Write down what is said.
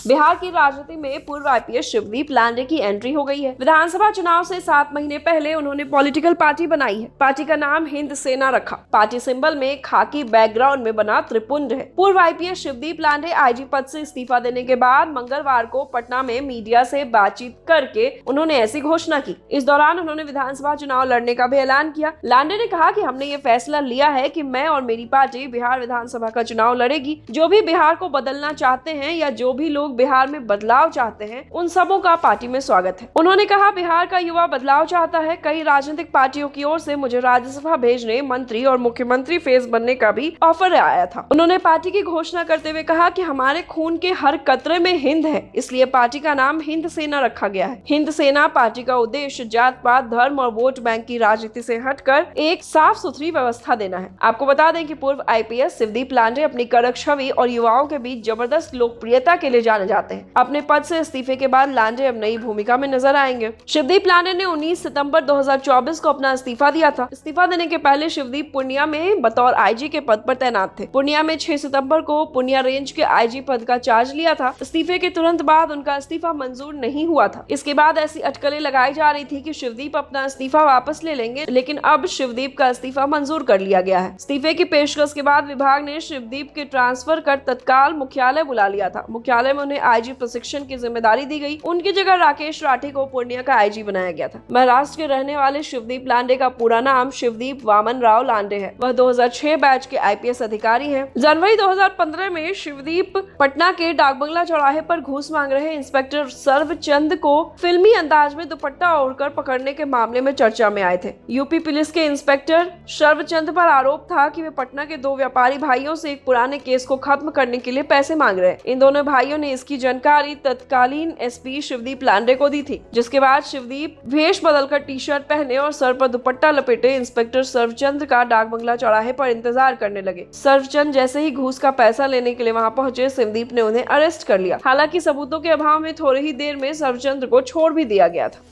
बिहार की राजनीति में पूर्व आईपीएस शिवदीप लांडे की एंट्री हो गई है। विधानसभा चुनाव से 7 महीने पहले उन्होंने पॉलिटिकल पार्टी बनाई है। पार्टी का नाम हिंद सेना रखा। पार्टी सिंबल में खाकी बैकग्राउंड में बना त्रिपुंड है। पूर्व आईपीएस शिवदीप लांडे आईजी पद से इस्तीफा देने के बाद मंगलवार को पटना में मीडिया से बातचीत करके उन्होंने ऐसी घोषणा की। इस दौरान उन्होंने विधानसभा चुनाव लड़ने का भी ऐलान किया। लांडे ने कहा कि हमने ये फैसला लिया है कि मैं और मेरी पार्टी बिहार विधानसभा का चुनाव लड़ेगी। जो भी बिहार को बदलना चाहते हैं या जो भी लोग बिहार में बदलाव चाहते हैं, उन सबों का पार्टी में स्वागत है। उन्होंने कहा, बिहार का युवा बदलाव चाहता है। कई राजनीतिक पार्टियों की ओर से मुझे राज्यसभा भेजने, मंत्री और मुख्यमंत्री फेस बनने का भी ऑफर आया था। उन्होंने पार्टी की घोषणा करते हुए कहा कि हमारे खून के हर कतरे में हिंद है, इसलिए पार्टी का नाम हिंद सेना रखा गया है। हिंद सेना पार्टी का उद्देश्य जात पात, धर्म और वोट बैंक की राजनीति से हटकर एक साफ सुथरी व्यवस्था देना है। आपको बता दें कि पूर्व आईपीएस शिवदीप लांडे अपनी कड़क छवि और युवाओं के बीच जबरदस्त लोकप्रियता के लिए जाने जाते हैं। अपने पद से इस्तीफे के बाद लांडे अब नई भूमिका में नजर आएंगे। शिवदीप लांडे ने 19 सितंबर 2024 को अपना इस्तीफा दिया था। इस्तीफा देने के पहले शिवदीप पूर्णिया में बतौर आईजी के पद पर तैनात थे। पूर्णिया में 6 सितंबर को पूर्णिया रेंज के आईजी पद का चार्ज लिया था। इस्तीफे के तुरंत बाद उनका इस्तीफा मंजूर नहीं हुआ था। इसके बाद ऐसी अटकलें लगाई जा रही थी कि शिवदीप अपना इस्तीफा वापस ले लेंगे, लेकिन अब शिवदीप का इस्तीफा मंजूर कर लिया गया है। इस्तीफे की पेशकश के बाद विभाग ने शिवदीप के ट्रांसफर कर तत्काल मुख्यालय बुला लिया था। मुख्यालय में उन्हें आईजी प्रशिक्षण की जिम्मेदारी दी गई। उनकी जगह राकेश राठी को पूर्णिया का आईजी बनाया गया था। महाराष्ट्र के रहने वाले शिवदीप लांडे का पूरा नाम शिवदीप वामन राव लांडे है। वह 2006 बैच के आईपीएस अधिकारी हैं। जनवरी 2015 में शिवदीप पटना के डाकबंगला चौराहे पर घूस मांग रहे इंस्पेक्टर सर्वचंद को फिल्मी अंदाज में दुपट्टा ओढ़कर पकड़ने के मामले में चर्चा में आए थे। यूपी पुलिस के इंस्पेक्टर सर्वचंद पर आरोप था कि वे पटना के 2 व्यापारी भाइयों से एक पुराने केस को खत्म करने के लिए पैसे मांग रहे हैं। इन दोनों भाइयों ने इसकी जानकारी तत्कालीन एसपी शिवदीप लांडे को दी थी, जिसके बाद शिवदीप भेष बदलकर टी-शर्ट पहने और सर पर दुपट्टा लपेटे इंस्पेक्टर सर्वचंद का डाकबंगला चौराहे पर इंतजार करने लगे। सर्वचंद जैसे ही घूस का पैसा लेने के लिए वहां पहुंचे, शिवदीप ने उन्हें अरेस्ट कर लिया। हालांकि सबूतों के अभाव में थोड़ी ही देर में सर्वचंद को छोड़ भी दिया गया था।